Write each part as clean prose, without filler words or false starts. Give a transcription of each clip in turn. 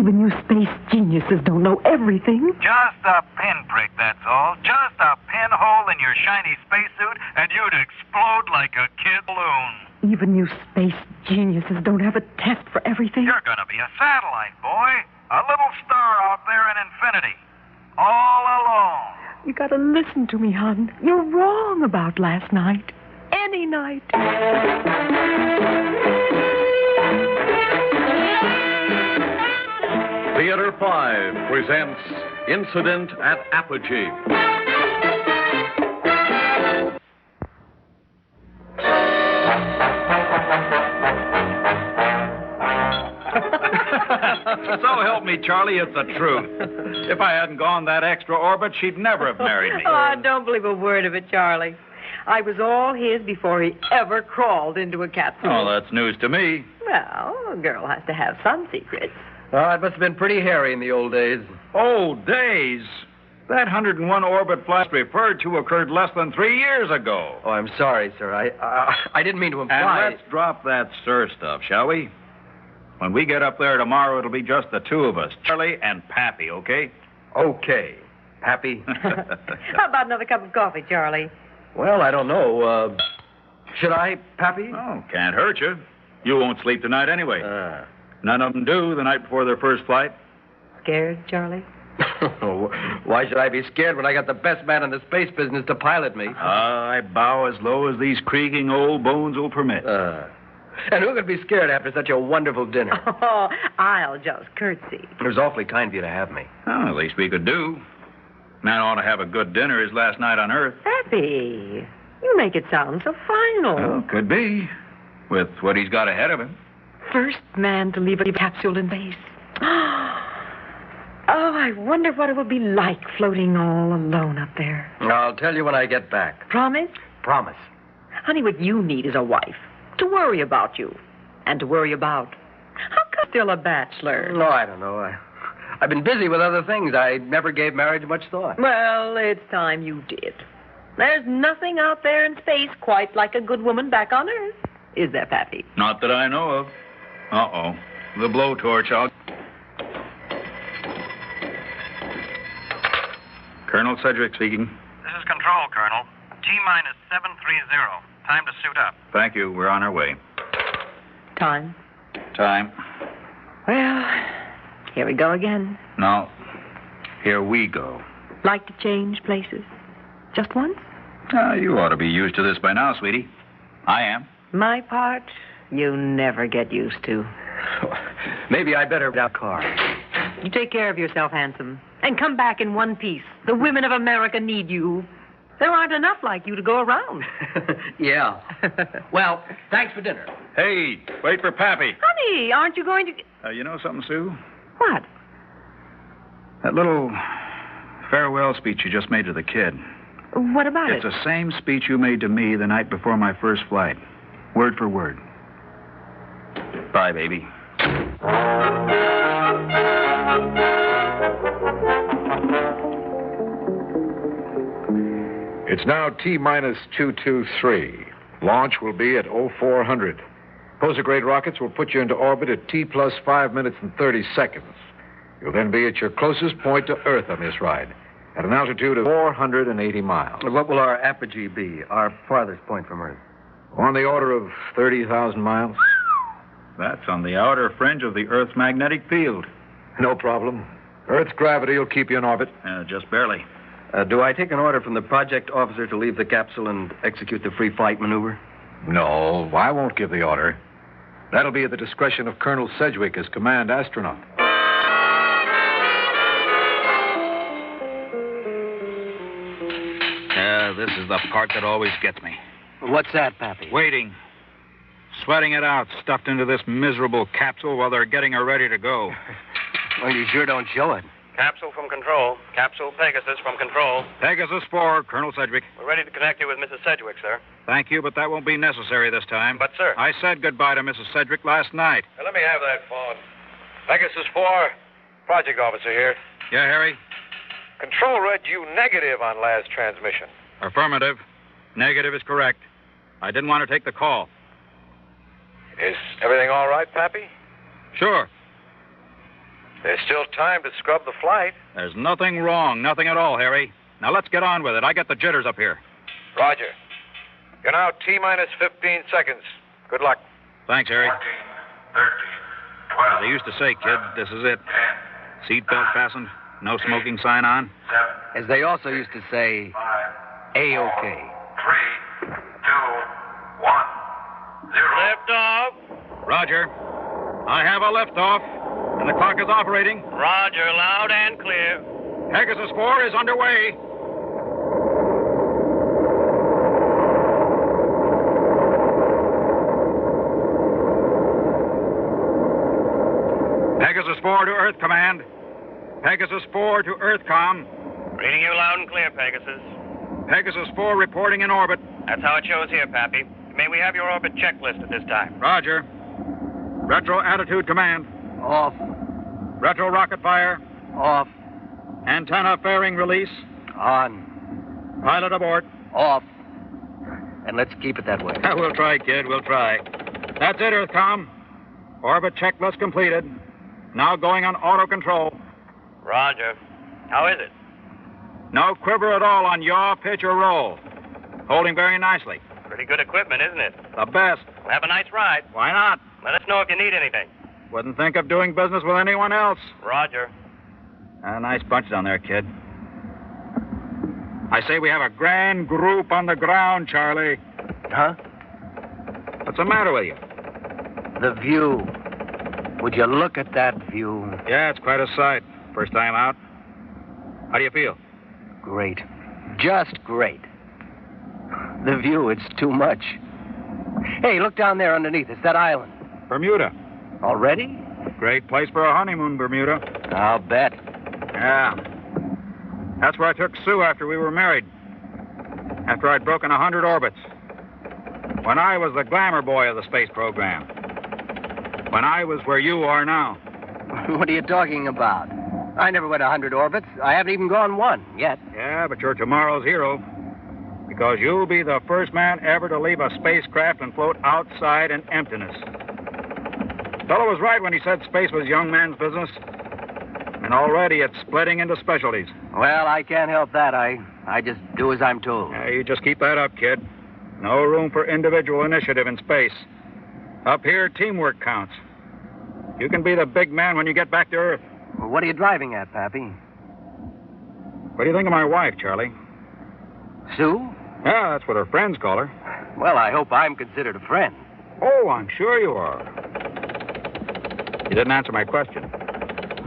Even you space geniuses don't know everything. Just a pinprick, that's all. Just a pinhole in your shiny spacesuit, and you'd explode like a kid balloon. Even you space geniuses don't have a test for everything. You're gonna be a satellite, boy. A little star out there in infinity. All alone. You gotta listen to me, hon. You're wrong about last night. Any night. Theater 5 presents Incident at Apogee. So help me, Charlie, it's the truth. If I hadn't gone that extra orbit, she'd never have married me. Oh, I don't believe a word of it, Charlie. I was all his before he ever crawled into a capsule. Oh, that's news to me. Well, a girl has to have some secrets. Oh, it must have been pretty hairy in the old days. Old days? That 101 orbit flight referred to occurred less than 3 years ago. Oh, I'm sorry, sir. I didn't mean to imply... And let's drop that sir stuff, shall we? When we get up there tomorrow, it'll be just the two of us, Charlie and Pappy, okay? Okay. Pappy? How about another cup of coffee, Charlie? Well, I don't know. Should I, Pappy? Oh, can't hurt you. You won't sleep tonight anyway. None of them do the night before their first flight. Scared, Charlie? Why should I be scared when I got the best man in the space business to pilot me? I bow as low as these creaking old bones will permit. And who could be scared after such a wonderful dinner? Oh, I'll just curtsy. It was awfully kind of you to have me. Well, at least we could do. Man ought to have a good dinner his last night on Earth. Happy. You make it sound so final. Well, could be. With what he's got ahead of him. First man to leave a capsule in base. Oh, I wonder what it will be like floating all alone up there. I'll tell you when I get back. Promise? Promise. Honey, what you need is a wife. To worry about you. And to worry about. How come still a bachelor? No, I don't know. I've been busy with other things. I never gave marriage much thought. Well, it's time you did. There's nothing out there in space quite like a good woman back on Earth. Is there, Pappy? Not that I know of. Uh-oh. The blowtorch, Colonel Sedgwick speaking. This is Control, Colonel. T-minus 730. Time to suit up. Thank you. We're on our way. Time. Well, Here we go again. No. Here we go. like to change places? Just once? You ought to be used to this by now, sweetie. I am. My part, you never get used to. Maybe I better have a car. You take care of yourself, handsome, and come back in one piece. The women of America need you. There aren't enough like you to go around. Yeah. Well, thanks for dinner. Hey, wait for Pappy. Honey, aren't you going to... You know something, Sue? What? That little farewell speech you just made to the kid. What about It's it? the same speech you made to me the night before my first flight. Word for word. Bye, baby. It's now T-minus 223. Launch will be at 0400. Poser-grade rockets will put you into orbit at T plus 5 minutes and 30 seconds. You'll then be at your closest point to Earth on this ride, at an altitude of 480 miles. What will our apogee be, our farthest point from Earth? On the order of 30,000 miles. That's on the outer fringe of the Earth's magnetic field. No problem. Earth's gravity will keep you in orbit. Just barely. Do I take an order from the project officer to leave the capsule and execute the free flight maneuver? No, I won't give the order. That'll be at the discretion of Colonel Sedgwick as command astronaut. This is the part that always gets me. What's that, Pappy? Waiting. Sweating it out, stuffed into this miserable capsule while they're getting her ready to go. Well, you sure don't show it. Capsule from Control. Capsule Pegasus from Control. Pegasus 4, Colonel Sedgwick. We're ready to connect you with Mrs. Sedgwick, sir. Thank you, but that won't be necessary this time. But, sir... I said goodbye to Mrs. Sedgwick last night. Let me have that phone. Pegasus 4, project officer here. Yeah, Harry? Control read you negative on last transmission. Affirmative. Negative is correct. I didn't want to take the call. Is everything all right, Pappy? Sure. There's still time to scrub the flight. There's nothing wrong. Nothing at all, Harry. Now let's get on with it. I get the jitters up here. Roger. You're now T-minus 15 seconds. Good luck. Thanks, Harry. 14, 13, 12. As they used to say, kid, this is it. 10, Seatbelt fastened. No smoking sign on. 7, As they also used to say, 5, A-OK. 3, 2, 1, 0. Lift off. Roger. I have a liftoff, and the clock is operating. Roger, loud and clear. Pegasus 4 is underway. Pegasus 4 to Earth Command. Pegasus 4 to Earthcom. Reading you loud and clear, Pegasus. Pegasus 4 reporting in orbit. That's how it shows here, Pappy. May we have your orbit checklist at this time? Roger. Retro attitude command. Off. Retro rocket fire. Off. Antenna fairing release. On. Pilot abort. Off. And let's keep it that way. We'll try, kid. We'll try. That's it, Earthcom. Orbit checklist completed. Now going on auto control. Roger. How is it? No quiver at all on yaw, pitch, or roll. Holding very nicely. Pretty good equipment, isn't it? The best. Well, have a nice ride. Why not? Let us know if you need anything. Wouldn't think of doing business with anyone else. Roger. A nice bunch down there, kid. I say we have a grand group on the ground, Charlie. Huh? What's the matter with you? The view. Would you look at that view? Yeah, it's quite a sight. First time out. How do you feel? Great. Just great. The view, it's too much. Hey, look down there underneath. It's that island. Bermuda. Already? Great place for a honeymoon, Bermuda. I'll bet. Yeah. That's where I took Sue after we were married. After I'd broken 100 orbits. When I was the glamour boy of the space program. When I was where you are now. What are you talking about? I never went 100 orbits. I haven't even gone one yet. Yeah, but you're tomorrow's hero. Because you'll be the first man ever to leave a spacecraft and float outside in emptiness. Fellow was right when he said space was young man's business. And already it's splitting into specialties. Well, I can't help that. I just do as I'm told. Yeah, you just keep that up, kid. No room for individual initiative in space. Up here, teamwork counts. You can be the big man when you get back to Earth. Well, what are you driving at, Pappy? What do you think of my wife, Charlie? Sue? Yeah, that's what her friends call her. Well, I hope I'm considered a friend. Oh, I'm sure you are. You didn't answer my question.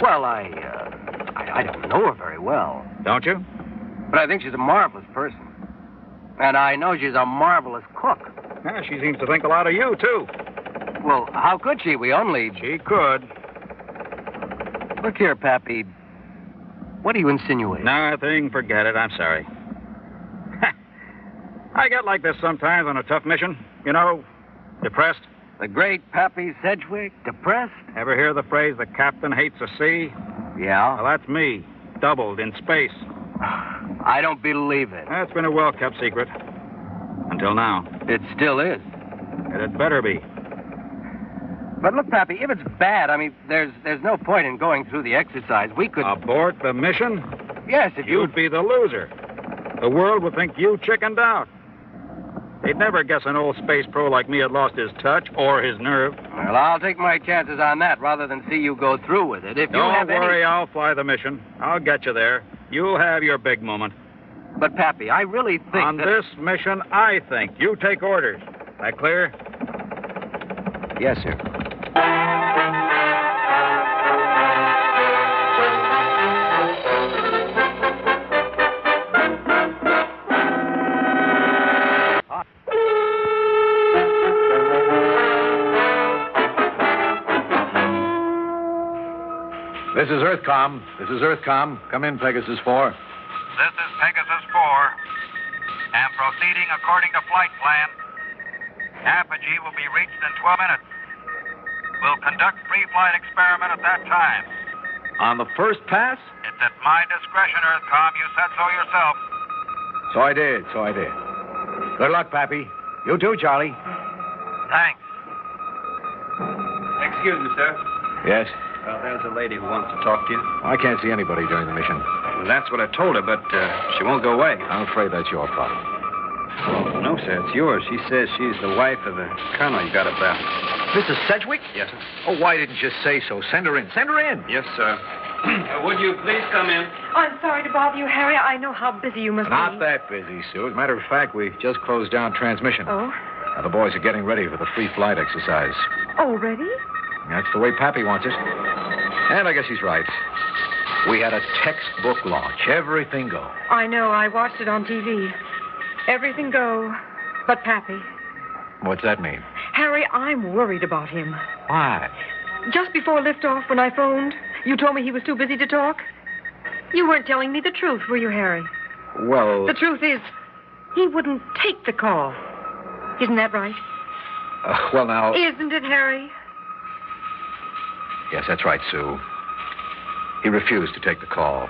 Well, I don't know her very well. Don't you? But I think she's a marvelous person. And I know she's a marvelous cook. Yeah, she seems to think a lot of you, too. Well, how could she? We only... She could. Look here, Pappy. What are you insinuating? Nothing. Forget it. I'm sorry. I get like this sometimes on a tough mission. You know, depressed. The great Pappy Sedgwick, depressed? Ever hear the phrase, the captain hates the sea? Yeah. Well, that's me, doubled in space. I don't believe it. That's been a well-kept secret. Until now. It still is. And it better be. But look, Pappy, if it's bad, I mean, there's no point in going through the exercise. We could... Abort the mission? Yes, if You'd be the loser. The world would think you chickened out. They'd never guess an old space pro like me had lost his touch or his nerve. Well, I'll take my chances on that rather than see you go through with it. If you Don't have worry, any... I'll fly the mission. I'll get you there. You'll have your big moment. But, Pappy, I really think On this mission, I think. You take orders. That clear? Yes, sir. This is Earthcom. Come in, Pegasus 4. This is Pegasus 4. Am proceeding according to flight plan. Apogee will be reached in 12 minutes. We'll conduct pre-flight experiment at that time. On the first pass? It's at my discretion, Earthcom. You said so yourself. So I did. Good luck, Pappy. You too, Charlie. Thanks. Excuse me, sir. Yes? Well, there's a lady who wants to talk to you. I can't see anybody during the mission. Well, that's what I told her, but she won't go away. I'm afraid that's your problem. No, sir, it's yours. She says she's the wife of the colonel you got about. Mrs. Sedgwick? Yes, sir. Oh, why didn't you say so? Send her in. Send her in. Yes, sir. Would you please come in? I'm sorry to bother you, Harry. I know how busy you must be. Not that busy, Sue. As a matter of fact, we just closed down transmission. Oh? Now, the boys are getting ready for the free flight exercise. Already? That's the way Pappy wants it. And I guess he's right. We had a textbook launch. Everything go. I know. I watched it on TV. Everything go but Pappy. What's that mean? Harry, I'm worried about him. Why? Just before liftoff, when I phoned, you told me he was too busy to talk. You weren't telling me the truth, were you, Harry? Well... The truth is, he wouldn't take the call. Isn't that right? well, now... Isn't it, Harry? Yes, that's right, Sue. He refused to take the call.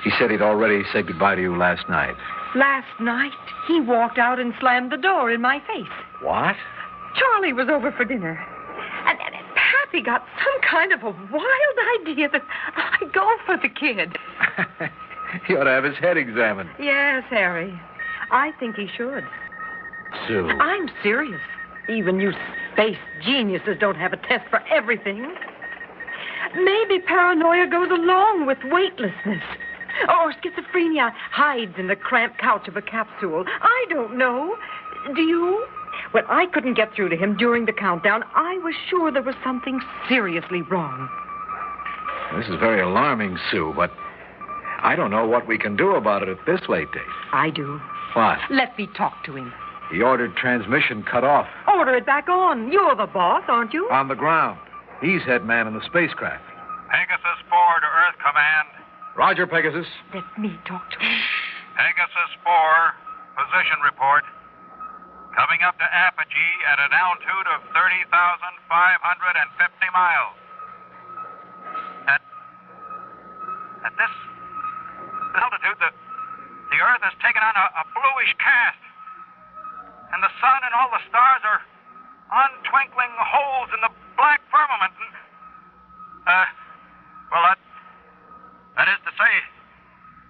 He said he'd already said goodbye to you last night. Last night, he walked out and slammed the door in my face. What? Charlie was over for dinner. And Pappy got some kind of a wild idea that I go for the kid. He ought to have his head examined. Yes, Harry. I think he should. Sue. I'm serious. Even you space geniuses don't have a test for everything. Maybe paranoia goes along with weightlessness. Or schizophrenia hides in the cramped couch of a capsule. I don't know. Do you? When I couldn't get through to him during the countdown, I was sure there was something seriously wrong. This is very alarming, Sue, but I don't know what we can do about it at this late date. I do. What? Let me talk to him. He ordered transmission cut off. Order it back on. You're the boss, aren't you? On the ground. He's head man in the spacecraft. Pegasus 4 to Earth Command. Roger, Pegasus. Let me talk to him. Pegasus 4, position report. Coming up to Apogee at an altitude of 30,550 miles. At this altitude, the Earth has taken on a bluish cast. And the sun and all the stars are untwinkling holes in the black firmament. That is to say,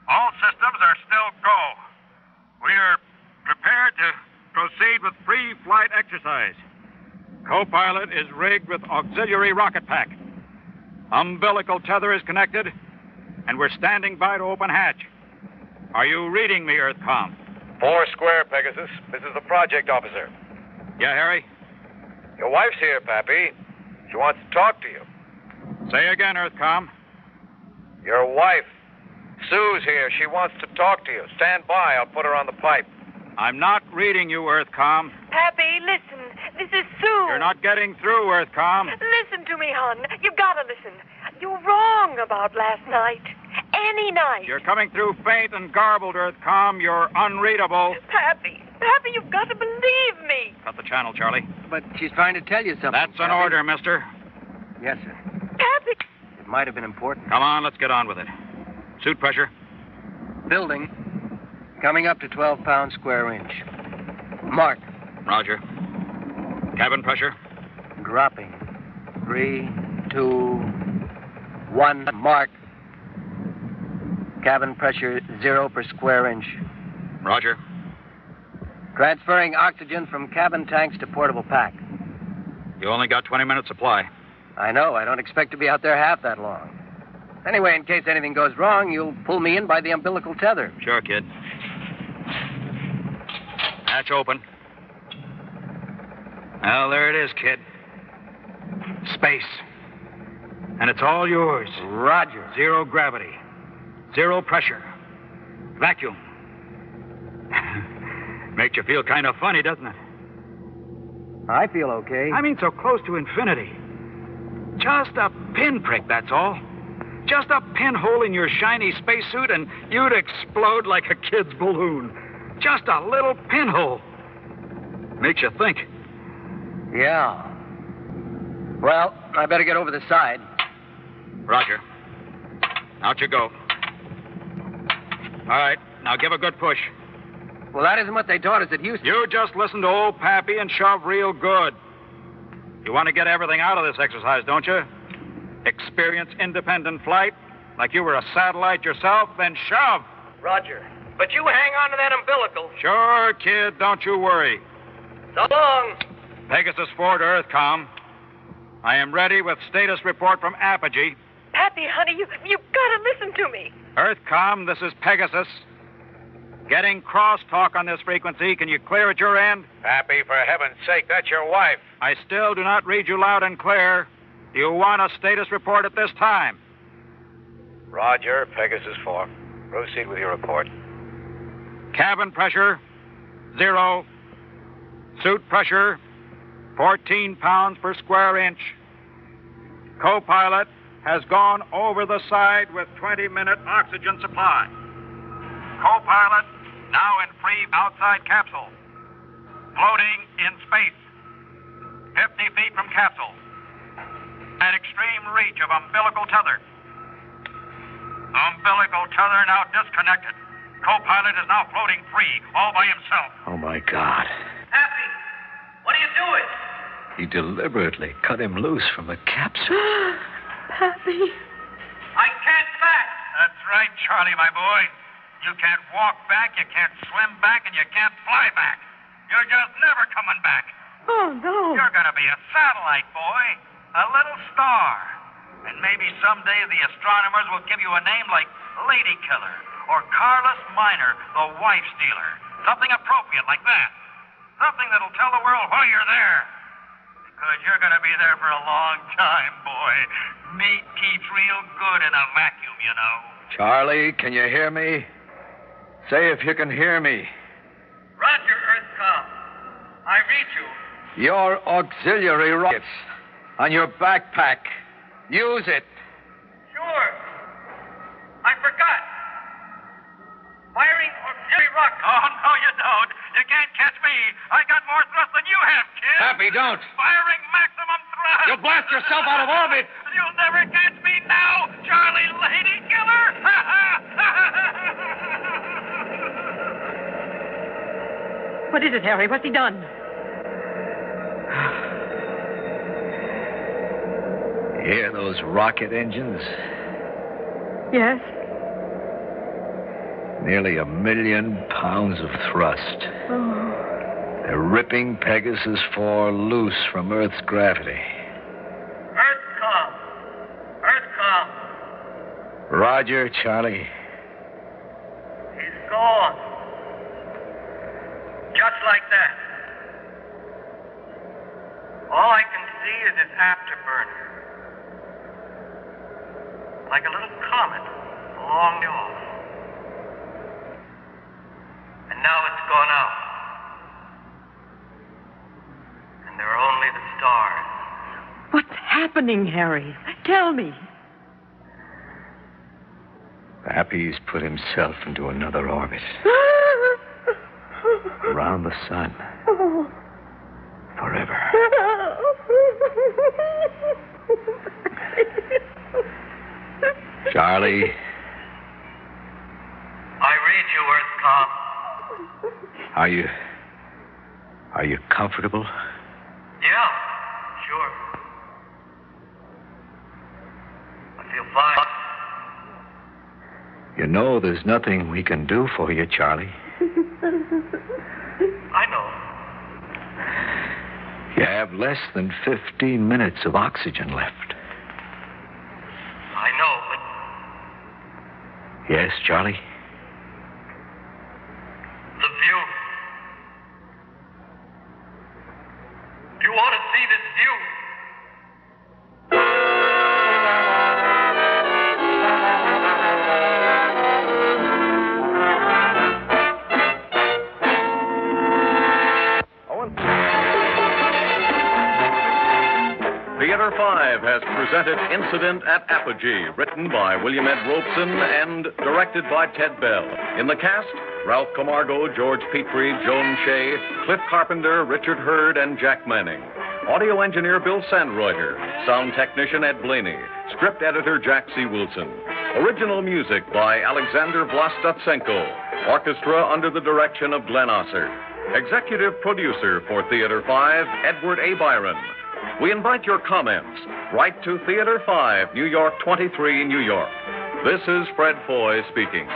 all systems are still go. We are prepared to proceed with pre-flight exercise. Co-pilot is rigged with auxiliary rocket pack. Umbilical tether is connected, and we're standing by to open hatch. Are you reading me, EarthCom? 4 square, Pegasus. This is the project officer. Yeah, Harry? Your wife's here, Pappy. She wants to talk to you. Say again, EarthCom. Your wife. Sue's here. She wants to talk to you. Stand by. I'll put her on the pipe. I'm not reading you, EarthCom. Pappy, listen. This is Sue. You're not getting through, EarthCom. Listen to me, hon. You've got to listen. You're wrong about last night. Any night. You're coming through faint and garbled, EarthCom. You're unreadable. Pappy, you've got to believe me. Cut the channel, Charlie. But she's trying to tell you something. That's an Pappy. order, mister. Yes, sir. Pappy. It might have been important. Come on, let's get on with it. Suit pressure. Building. Coming up to 12 pounds square inch. Mark. Roger. Cabin pressure. Dropping. 3, 2, 1. Mark. Cabin pressure 0 per square inch. Roger. Transferring oxygen from cabin tanks to portable pack. You only got 20 minutes supply. I know. I don't expect to be out there half that long. Anyway, in case anything goes wrong, you'll pull me in by the umbilical tether. Sure, kid. Hatch open. Well, there it is, kid. Space. And it's all yours. Roger. 0 gravity. 0 pressure. Vacuum. Makes you feel kind of funny, doesn't it? I feel okay. I mean, so close to infinity. Just a pinprick, that's all. Just a pinhole in your shiny spacesuit, and you'd explode like a kid's balloon. Just a little pinhole. Makes you think. Yeah. Well, I better get over the side. Roger. Out you go. All right, now give a good push. Well, that isn't what they taught us at Houston. You just listen to old Pappy and shove real good. You want to get everything out of this exercise, don't you? experience independent flight, like you were a satellite yourself, then shove. Roger. But you hang on to that umbilical. Sure, kid, don't you worry. So long. Pegasus 4 to Earthcom. I am ready with status report from Apogee. Pappy, honey, you gotta listen to me. Earthcom, this is Pegasus. Getting crosstalk on this frequency. Can you clear at your end? Pappy, for heaven's sake, that's your wife. I still do not read you loud and clear. Do you want a status report at this time? Roger, Pegasus 4. Proceed with your report. Cabin pressure, 0. Suit pressure, 14 pounds per square inch. Co-pilot has gone over the side with 20-minute oxygen supply. Co-pilot now in free outside capsule. Floating in space. 50 feet from capsule. At extreme reach of umbilical tether. Umbilical tether now disconnected. Co-pilot is now floating free, all by himself. Oh, my God. Pappy, what are you doing? He deliberately cut him loose from the capsule. Pappy. I can't back. That's right, Charlie, my boy. You can't walk back, you can't swim back, and you can't fly back. You're just never coming back. Oh, no. You're going to be a satellite, boy. A little star. And maybe someday the astronomers will give you a name like Lady Killer or Carlos Minor, the wife stealer. Something appropriate like that. Something that'll tell the world why you're there. Because you're going to be there for a long time, boy. Meat keeps real good in a vacuum, you know. Charlie, can you hear me? Say if you can hear me. Roger, Earthcom. I read you. Your auxiliary rockets on your backpack. Use it. Sure. I forgot. Firing auxiliary rockets. Oh, no, you don't. You can't catch me. I got more thrust than you have, kid. Happy, don't. Firing maximum thrust. You'll blast yourself out of orbit. You'll never catch me now, Charlie Lady Killer. What is it, Harry? What's he done? Hear those rocket engines? Yes. Nearly 1 million pounds of thrust. Oh. They're ripping Pegasus 4 loose from Earth's gravity. Earthcom. Earthcom. Roger, Charlie. He's gone. Just like that. All I can see is his afterburner. Like a little comet along the off. And now it's gone out. And there are only the stars. What's happening, Harry? Tell me. Happy's put himself into another orbit. Around the sun. Forever. Charlie. I read you, Earthcom. Are you comfortable? Yeah, sure. I feel fine. You know there's nothing we can do for you, Charlie. I know. You have less than 15 minutes of oxygen left. I know, but Yes, Charlie? the view. Do you want to see this view? Theater 5 has presented Incident at Apogee, written by William Ed Robeson and directed by Ted Bell. In the cast, Ralph Camargo, George Petrie, Joan Shea, Cliff Carpenter, Richard Hurd, and Jack Manning. Audio engineer Bill Sandreuter. Sound technician Ed Blaney. Script editor Jack C. Wilson. Original music by Alexander Vlastatsenko. Orchestra under the direction of Glenn Ossert. Executive producer for Theater 5, Edward A. Byron. We invite your comments. Write to Theater 5, New York 23, New York. This is Fred Foy speaking.